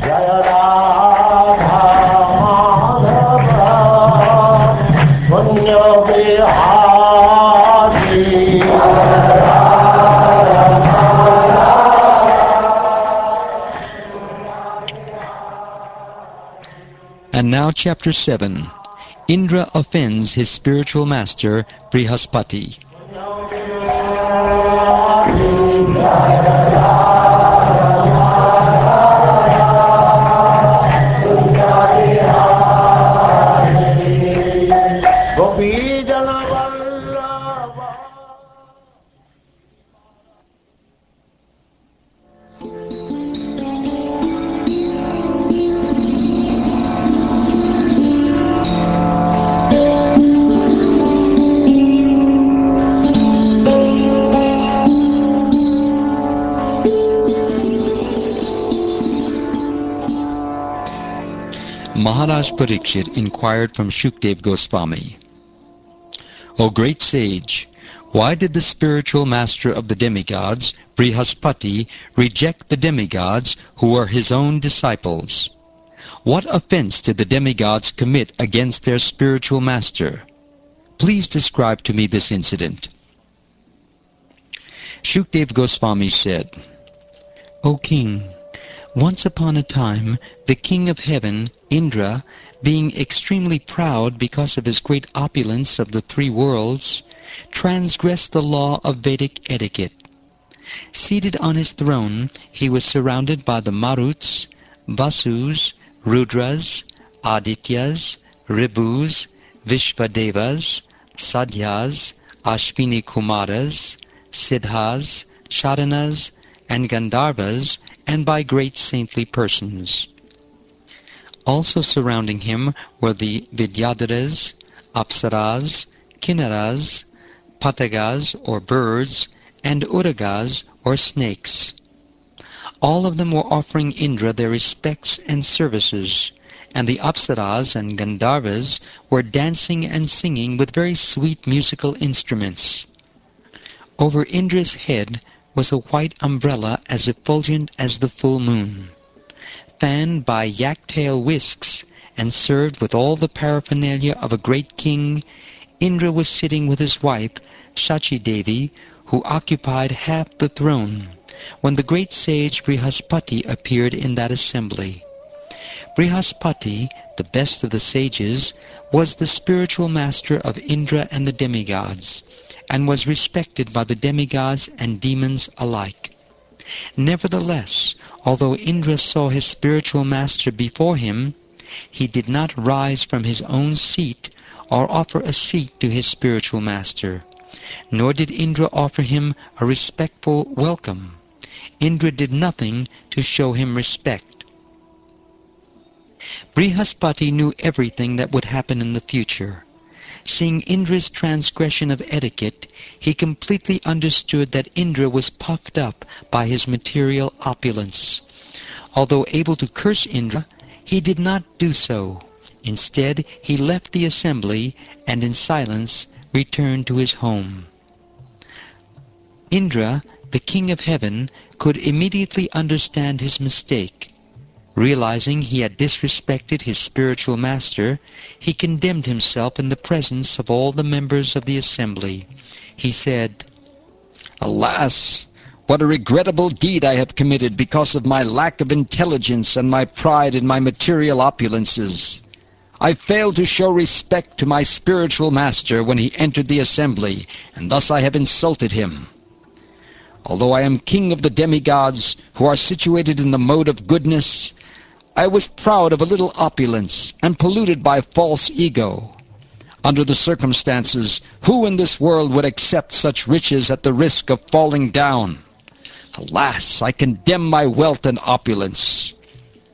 Jaya Radha Madhava Punya Bihari. And now chapter 7. Indra offends his spiritual master, Brihaspati. Maharaj Parikshit inquired from Shukdev Goswami, O great sage, why did the spiritual master of the demigods, Brihaspati, reject the demigods who were his own disciples? What offense did the demigods commit against their spiritual master? Please describe to me this incident. Shukdev Goswami said, O king, once upon a time, the king of heaven, Indra, being extremely proud because of his great opulence of the three worlds, transgressed the law of Vedic etiquette. Seated on his throne, he was surrounded by the Maruts, Vasus, Rudras, Adityas, Ribus, Vishvadevas, Sadhyas, Ashvini Kumaras, Siddhas, Charanas, and Gandharvas, and by great saintly persons. Also surrounding him were the Vidyadharas, Apsaras, Kinnaras, Patagas or birds, and Uragas or snakes. All of them were offering Indra their respects and services, and the Apsaras and Gandharvas were dancing and singing with very sweet musical instruments. Over Indra's head was a white umbrella as effulgent as the full moon. Fanned by yak-tail whisks and served with all the paraphernalia of a great king, Indra was sitting with his wife, Shachi Devi, who occupied half the throne, when the great sage Brihaspati appeared in that assembly. Brihaspati, the best of the sages, was the spiritual master of Indra and the demigods, and was respected by the demigods and demons alike. Nevertheless, although Indra saw his spiritual master before him, he did not rise from his own seat or offer a seat to his spiritual master, nor did Indra offer him a respectful welcome. Indra did nothing to show him respect. Brihaspati knew everything that would happen in the future. Seeing Indra's transgression of etiquette, he completely understood that Indra was puffed up by his material opulence. Although able to curse Indra, he did not do so. Instead, he left the assembly and in silence returned to his home. Indra, the king of heaven, could immediately understand his mistake. Realizing he had disrespected his spiritual master, he condemned himself in the presence of all the members of the assembly. He said, Alas! What a regrettable deed I have committed because of my lack of intelligence and my pride in my material opulences. I failed to show respect to my spiritual master when he entered the assembly, and thus I have insulted him. Although I am king of the demigods, who are situated in the mode of goodness, I was proud of a little opulence and polluted by false ego. Under the circumstances, who in this world would accept such riches at the risk of falling down? Alas, I condemn my wealth and opulence.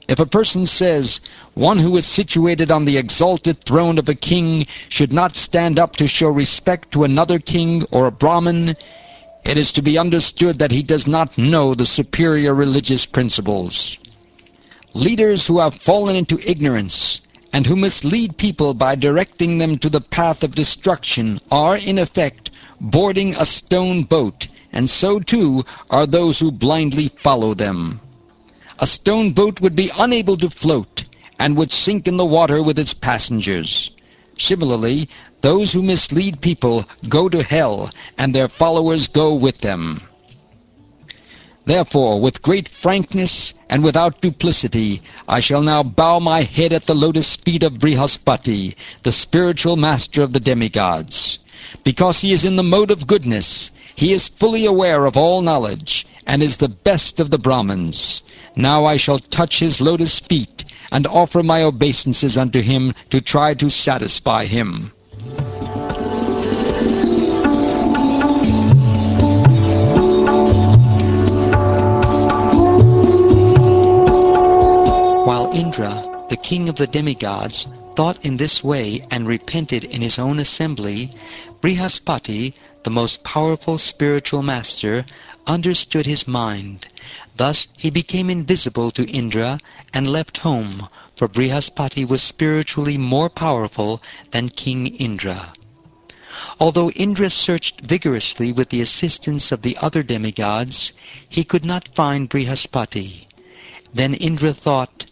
If a person says, one who is situated on the exalted throne of a king should not stand up to show respect to another king or a Brahmin, it is to be understood that he does not know the superior religious principles. Leaders who have fallen into ignorance and who mislead people by directing them to the path of destruction are, in effect, boarding a stone boat, and so too are those who blindly follow them. a stone boat would be unable to float, and would sink in the water with its passengers. Similarly, those who mislead people go to hell, and their followers go with them. Therefore, with great frankness and without duplicity, I shall now bow my head at the lotus feet of Brihaspati, the spiritual master of the demigods. Because he is in the mode of goodness, he is fully aware of all knowledge, and is the best of the Brahmins. Now I shall touch his lotus feet, and offer my obeisances unto him to try to satisfy him. While Indra, the king of the demigods, thought in this way and repented in his own assembly, Brihaspati, the most powerful spiritual master, understood his mind. Thus he became invisible to Indra and left home, for Brihaspati was spiritually more powerful than King Indra. Although Indra searched vigorously with the assistance of the other demigods, he could not find Brihaspati. Then Indra thought,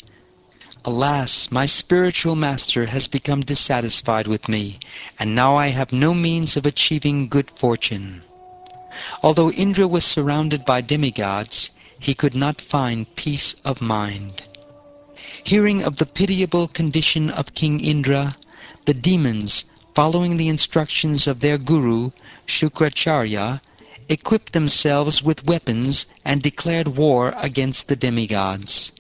"Alas, my spiritual master has become dissatisfied with me, and now I have no means of achieving good fortune." Although Indra was surrounded by demigods, he could not find peace of mind. Hearing of the pitiable condition of King Indra, the demons, following the instructions of their guru, Shukracharya, equipped themselves with weapons and declared war against the demigods.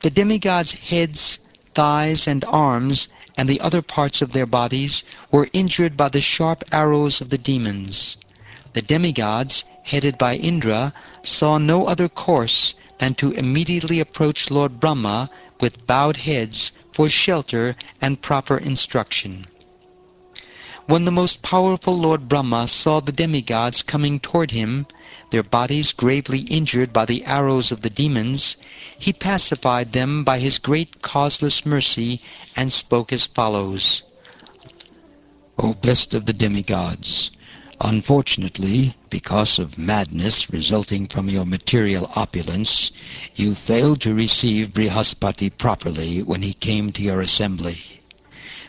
The demigods' heads, thighs, and arms, and the other parts of their bodies, were injured by the sharp arrows of the demons. The demigods, headed by Indra, saw no other course than to immediately approach Lord Brahma with bowed heads for shelter and proper instruction. When the most powerful Lord Brahma saw the demigods coming toward him, their bodies gravely injured by the arrows of the demons, he pacified them by his great causeless mercy and spoke as follows. "O best of the demigods, unfortunately, because of madness resulting from your material opulence, you failed to receive Brihaspati properly when he came to your assembly.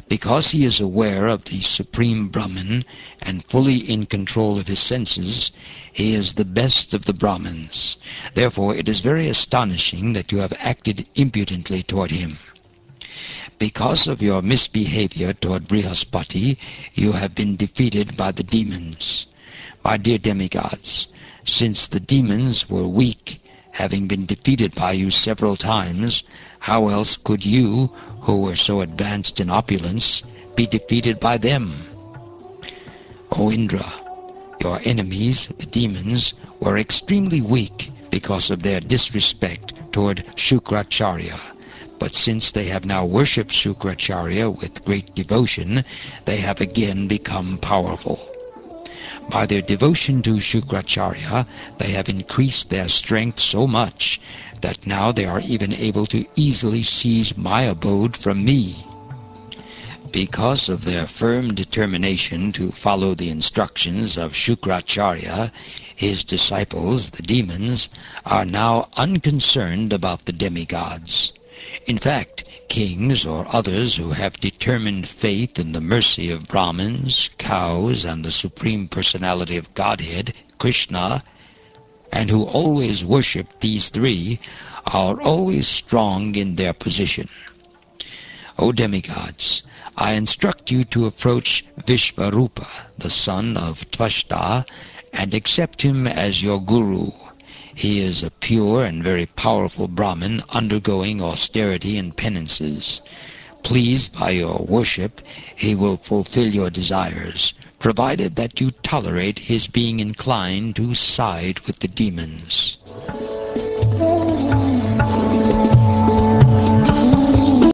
Because he is aware of the Supreme Brahman and fully in control of his senses, he is the best of the Brahmins. Therefore it is very astonishing that you have acted impudently toward him. Because of your misbehavior toward Brihaspati, you have been defeated by the demons. My dear demigods, since the demons were weak, having been defeated by you several times, how else could you, who were so advanced in opulence, be defeated by them? O Indra, your enemies, the demons, were extremely weak because of their disrespect toward Shukracharya. But since they have now worshipped Shukracharya with great devotion, they have again become powerful. By their devotion to Shukracharya, they have increased their strength so much that now they are even able to easily seize my abode from me. Because of their firm determination to follow the instructions of Shukracharya, his disciples, the demons, are now unconcerned about the demigods. In fact, kings or others who have determined faith in the mercy of Brahmins, cows, and the Supreme Personality of Godhead, Krishna, and who always worship these three, are always strong in their position. O demigods, I instruct you to approach Vishvarupa, the son of Tvashta, and accept him as your guru. He is a pure and very powerful Brahmin undergoing austerity and penances. Pleased by your worship, he will fulfill your desires, provided that you tolerate his being inclined to side with the demons.